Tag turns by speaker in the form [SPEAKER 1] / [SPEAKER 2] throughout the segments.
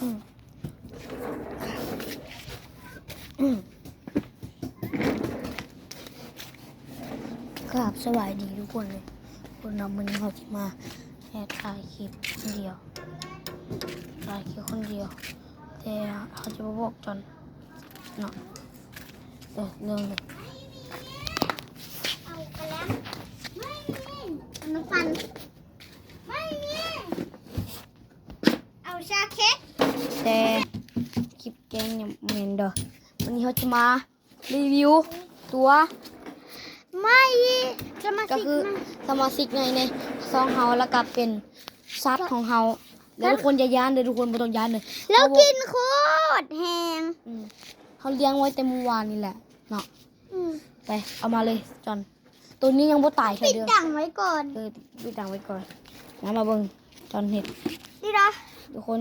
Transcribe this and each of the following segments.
[SPEAKER 1] ครับสวัสดีทุกคนเลยคนเราวันนี้เขาจะมาแค่ถ่ายคลิปคนเดียวแต่เขาจะมาบอกจนเนาะเริ่มเลย
[SPEAKER 2] เอากระแล้วไม่มีน้ำฟันไม่มีเอาชาเค้ก
[SPEAKER 1] แต่คลิปแกงยังเหม็นเด้อวันนี้เขาจะมารีวิวตัวก็คือสมาชิกในซองเฮาแล้วก็เป็นซัดของเฮาแล้วทุกคนอย่าย้านเลยทุกคนไม่ต้องย้านเลย
[SPEAKER 2] แล้วกินโคตรแหง
[SPEAKER 1] เขาเลี้ยงไว้แต่เมื่อวานนี่แหละเนาะไปเอามาเลยจอนตัวนี้ยังบ่ตายเถอะเด้อ
[SPEAKER 2] ปิดดังไว้ก่อน
[SPEAKER 1] ปิดดังไว้ก่อนงั้นมาเบิ่งจอนเห็ด
[SPEAKER 2] นี่นะ
[SPEAKER 1] ทุกคน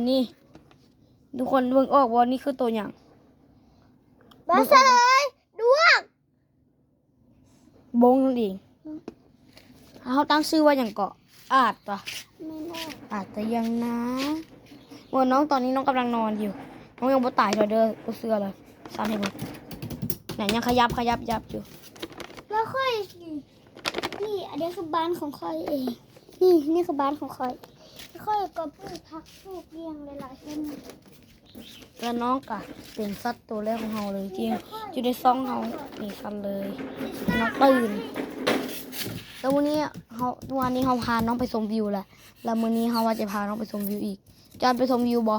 [SPEAKER 1] เบิ่งออกว่านี่คือตัวอย่าง
[SPEAKER 2] บาสเลยดวง
[SPEAKER 1] บงนั่นเองเขาตั้งชื่อว่าอย่างเกาะอาจจะยังนะว่าน้องตอนนี้น้องกำลังนอนอยู่น้องยังบ่ตายเถอะเด้อบ่เชื่อเลยสร้างให้เบิ่งเนี่ยยังขยับอยู่
[SPEAKER 2] แล้วค่อยนี่อันนี้คือบ้านของค่อยเองนี่คือบ้านของค่อยก็ปลูกผักปลูกเลี้ยงหลายๆต้น
[SPEAKER 1] แล้วน้องก็เป็นสัตว์ตัวแรกของเฮาเลยจริงอยู่ในซองเฮานี่คันเลยน้องตื่นแล้ววันนี้เฮาพาน้องไปชมวิวแหละแล้วมื้อนี้เฮาว่าจะพาน้องไปชมวิวอีกจะไปชมวิวบ่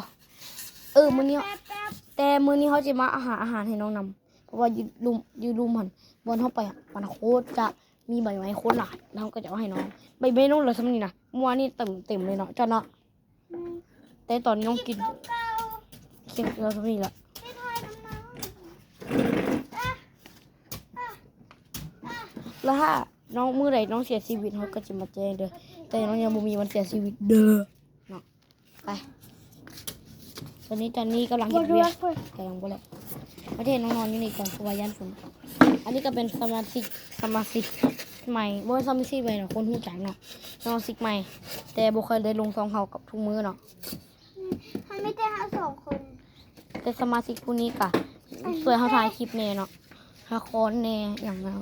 [SPEAKER 1] มื้อนี้แต่มื้อนี้เฮาจะมาอาหารให้น้องนำเพราะว่าอยู่รุมหั่นบนเฮาไปมันโคตรจะมีใบไม้โคตรหลายแล้วเฮาก็จะเอาให้น้องใบไม้น้องเหลือซ้ำนี่นะเมื่อวานนี้เต็มเลยเนาะจ้ะเนาะแต่ตอนนี้น้องกินเก็บแล้วซ้ำนี่ละแล้วถ้าน้องมื้อใดน้องเสียชีวิตเขาก็จะมาแจ้งเด้อแต่น้องยังบ่มีวันเสียชีวิตเด้อเนาะไปตอนนี้กำลังเฮ็ดเวียกกำลังบ่แล้วประเทศน้องนอนอยู่นี่ก่อนเพราะว่าย่านฝนอันนี้ก็เป็นสมาชิกใหม่บ่สมาชิกใหม่เนาะคนฮู้จักเนาะสมาชิกใหม่แต่บ่เคยได้ลงซองเฮากับทุกมื้อเนาะ
[SPEAKER 2] มันไม่ได้หา2 คน
[SPEAKER 1] แต่สมาชิกผู้นี้ก็ช่วยเฮาถ่ายคลิปแน่เนาะละครแน่อย่างนั้น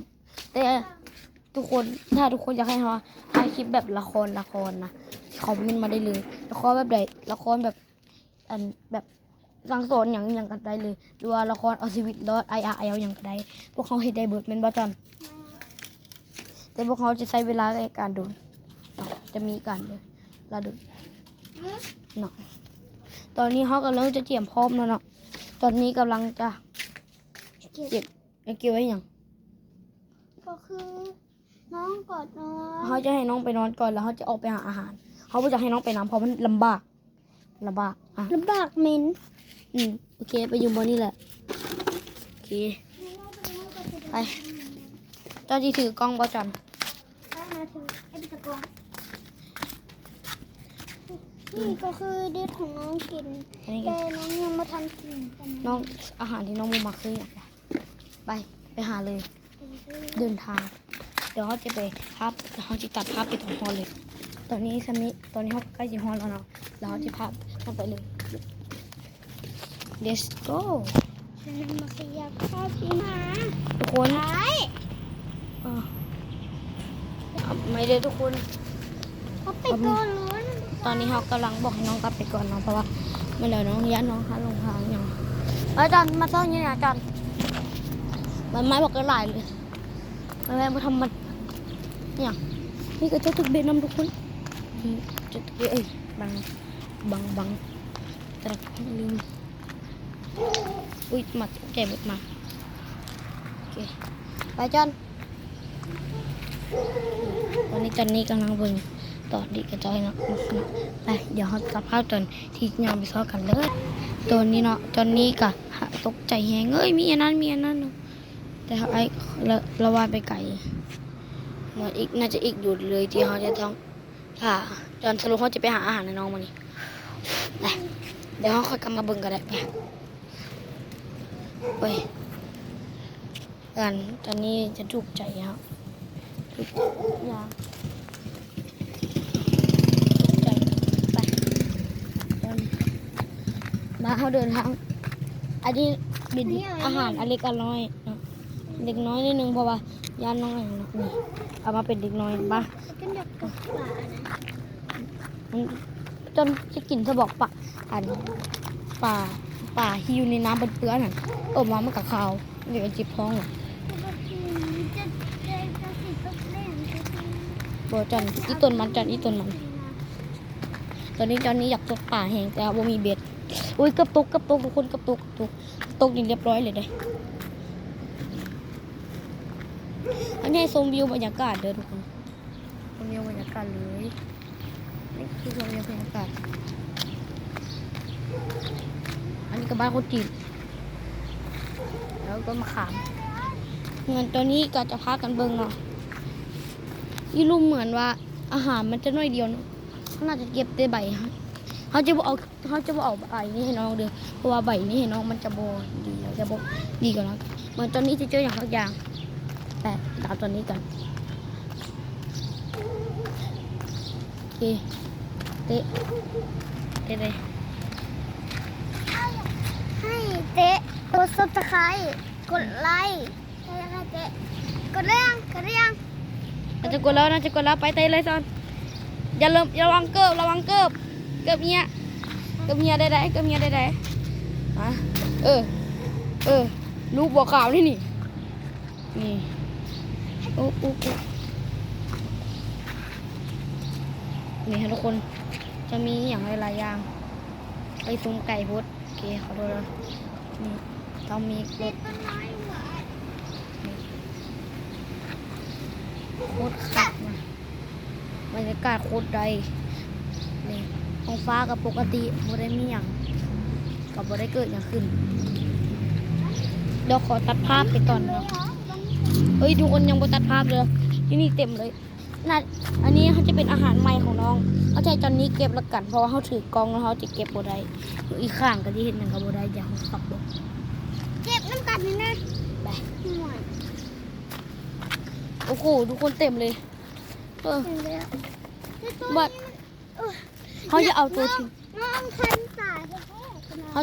[SPEAKER 1] แต่ถ้าทุกคนอยากให้เราถ่ายคลิปแบบละครนะคอมเมนต์มาได้เลยละครแบบใดละครแบบแบบสังสรรค์อย่างกันได้เลยหรือว่าละครเอาชีวิตรอด IRL อย่างกันได้พวกเขาเฮ็ดได้เบิดแม่นบ่จันแต่พวกเขาจะใช้เวลาในการดูจะมีการละดูเนาะตอนนี้เขากำลังจะเตรียมพร้อมแล้วเนาะตอนนี้กำลังจะเก็บไว้อย่าง
[SPEAKER 2] ก็คือน้องกอดนอน
[SPEAKER 1] เขาจะให้น้องไปนอนก่อนแล้วเขาจะออกไปหาอาหารเขาไม่จะให้น้องไปน้ำเพราะมันลำบากเห
[SPEAKER 2] ม็น
[SPEAKER 1] โอเคไปอยู่บนนี่แหละโอเคไปเจ้าที่ถือกล้องบ่จัน
[SPEAKER 2] นี่ก็คือเด็ดของน้องกินแต่น้องยังไม่ทันกิน
[SPEAKER 1] น้องอาหารที่น้องมูมาคืออย่างไรไปหาเลยเดินทางเดี๋ยวเขาจะไปเขาจะตัดภาพไปถึงฮอลเลยตอนนี้เขาใกล้จะฮอลแล้วเนาะแล้วเขาจะภาพเข้าไปเลย let's go
[SPEAKER 2] ฉันมาขยับข้าวพี่มา
[SPEAKER 1] ทุกคนไม่ได้ทุกคน
[SPEAKER 2] เขาไปก่อนล้น
[SPEAKER 1] ตอนนี้เขากำลังบอกให้น้องกลับไปก่อนเนาะเพราะว่าไม่เดี๋ยวน้องยันน้องหาลงทางอย่างจอนมาซ่อนยังไงจอนมันไม้บอกกระหลายเลยอะไรมาทำมันเนี่ยนี่ก็จะตึกเบนน้ำทุกคนจะตึกบังตรักลืมอุ้ยมาแก่หมดมาโอเคไปจอนตอนนี้กำลังเบิ่งต่อดีกระจายเนาะไปเดี๋ยวเขาจะพาจนที่งานไปซ้อกันเลยตัวนี้เนาะจอนนี้กะตกใจแฮงมีอันนั้นเนาะแต่ไอ้ละวานไปไกลน่าจะอีกหยุดเลยที่เขาจะต้องจอนสรุปเขาจะไปหาอาหารในน้องมานี่ไปเดี๋ยวเขาค่อยกลับมาเบิ่งกันได้ไปกันตอนนี้จะถูกใจครับถูกใจไป มาเขาเดินทางอันนี้เป็นอาหารอันเล็กอันน้อยเนาะเด็กน้อยนิดนึงเพราะว่ายานน้องอย่างนี้เอามาเป็นเด็กน้อยบ้า
[SPEAKER 2] กันอยากตกปลานะ
[SPEAKER 1] จนจะกินจะบอกปะอันป่าฮิวในน้ำเปื้อนๆน่ะมามันกับขาวเดี๋ยวจิบท้องอ่ะ
[SPEAKER 2] ปกติจะสิตกแรงจะสิ
[SPEAKER 1] บ่จอนอีต้นมันจอนอีต้นมัน ตอนนี้อยากตกป่าแห้งแต่ว่ามีเบ็ดอุ้ยกับตกทุกคนกับตกอย่างเรียบร้อยเลยเด้อันนี้ชมวิวบรรยากาศเด้อทุกคนชมวิวบรรยากาศเลยนี่คือชมวิวบรรยากาศอันนี้ก็บ้านคนจีนแล้วก็มาขามเงินตัวนี้ก็จะพากันเบิ่งเนาะอีลุมเหมือนว่าอาหารมันจะน้อยเดียวเนาะเขาน่าจะเก็บได้ใบเขาจะบอกเอาใบนี้ให้น้องเด้อเพราะว่าใบนี้ให้น้องมันจะโบดีแล้วจะโบดีกว่าน้องเหมือนตอนนี้จะเจออย่างทุกอย่างแต่ตามตอนนี้กันโอเคเตะเลย
[SPEAKER 2] ให้เตะกดซับสไครต์กดไลค์ให้เตะกดเรื่อง
[SPEAKER 1] น่าจะกดแล้วไปเตะเลยซอนอย่าลืมระวังเกิบเมียได้มาลูกบัวขาวนี่นี่โอ้นี่ฮะทุกคนจะมีอย่างหลายอย่างไปซุ้มไก่พุดโอเคขอโทษนะนี่ต้องมีรถโคตรขัดนะบรรยากาศโคตรใดนี่ท้องฟ้ากับปกติบ่ได้มีอย่างกับบ่ได้เกิดอย่างขึ้นเดี๋ยวขอตัดภาพไปก่อนเนาะเฮ้ยทุกคนยังบ่ตัดภาพเลยที่นี่เต็มเลยน่าอันนี้เขาจะเป็นอาหารใหม่ของน้องเขาใช้จอนนี้เก็บแล้วกันเพราะว่าเขาถือกล้องแล้วเขาจะเก็บบ่ได้อีกข้างก็ที่เห็นอย่างกับบ่ได้อย่างขับรถ
[SPEAKER 2] เก็บน้ำกัดนี่นะ
[SPEAKER 1] ไป
[SPEAKER 2] หมด
[SPEAKER 1] โอ้โหทุกคนเต็มเลยบัดเขาจะเอาตัวที่
[SPEAKER 2] น้องคันสาย
[SPEAKER 1] เขา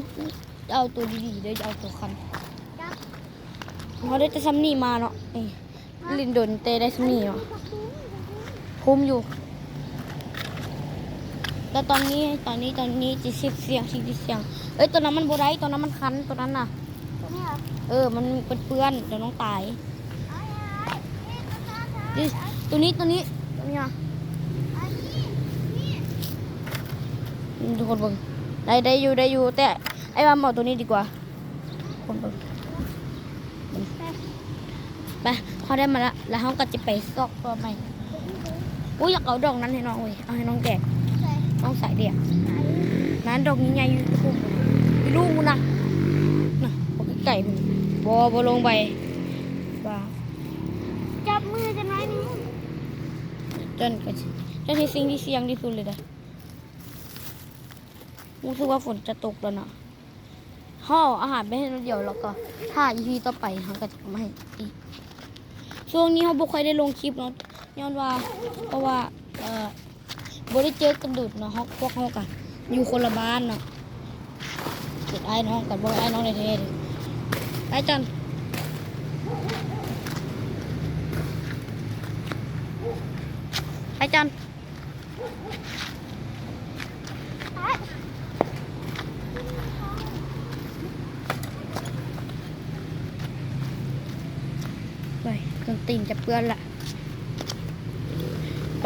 [SPEAKER 1] จะเอาตัวดีๆเดี๋ยวจะเอาตัวคันเขาได้จะซ้ำนี่มาเนาะลินดนเตได้ซ้ำนี่เนาะคุ้มอยู่แต่ตอนนี้จะเสียงตัวนั้นมันโบได้ตัวนั้นมันคันตัวนั้นน่ะ
[SPEAKER 2] ตัวนี้เหรอ
[SPEAKER 1] มันเป็นเปื้อนเดี๋ยวน้องตายตัวนี้อ่ะทุกคนเบิ่งได้อยู่แต่ไอ้ว่าหมอตัวนี้ดีกว่าคนเบิ่งไปพอได้มาแล้วเขาก็จะไปซอกตัวใหม่อยากเอาดอกนั้นให้น้องเอาให้น้องแกะน้องสายเดียนั้นดอกนี้ใหญ่อยู่ทุกคนลูกนะไก่บลงไปบ้า
[SPEAKER 2] จับมือจะน้อยนึง
[SPEAKER 1] จนที่สิ่งที่เสี่ยงที่สุดเลยนะรู้สึกว่าฝนจะตกแล้วนะห่ออาหารไม่ให้เราเดียวแล้วก็ถ้าอีพีต่อไปเขาก็จะมาให้อีกช่วงนี้เขาบุกใครได้ลงคลิปเนาะย้อนว่าเพราะว่าบได้เจอกันดุดเนาะพวกเขากันอยู่คนละบ้านเนาะเกิดไอ้น้องกับบ่ไอ้น้องในเทศไปจันไปจันไปจนตีนจะเปื้อนละ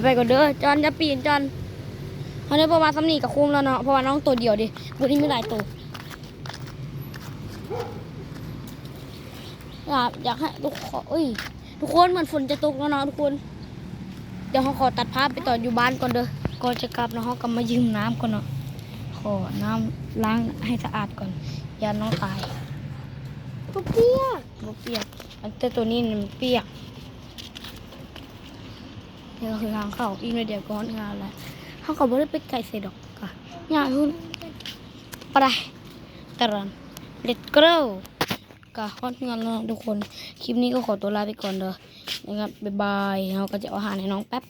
[SPEAKER 1] ไปก่อนเด้อจอนจะปีนจอนเขาได้ประมาณ3 นี่กับคุ้มแล้วเนาะเพราะว่าน้องตัวเดียวดิบุนี้ไม่หลายตัวอยากให้ทุกคนเหมือนฝนจะตกแล้วเนาะทุกคนเดี๋ยวเขาขอตัดภาพไปต่ออยู่บ้านก่อนเด้อก่อนจะกลับเนาะเขากลับมายืมน้ำก่อนเนาะขอน้ำล้างให้สะอาดก่อนอย่าน้องตาย
[SPEAKER 2] กูเปียก
[SPEAKER 1] บ่เปียกแต่ตัวนี้มันเปียกเดี๋ยวคือทางเข้าอีกหน่อยเดี๋ยวก่อนงานแล้วเขาก็บ่ได้ไปไกลใส่ดอกค่ะอย่าหุ่นไปกันlet's go ก็ฮอดงานแล้วทุกคนคลิปนี้ก็ขอตัวลาไปก่อนเด้อนะครับบ๊ายบายเราก็จะเอาอาหารให้น้องแป๊บ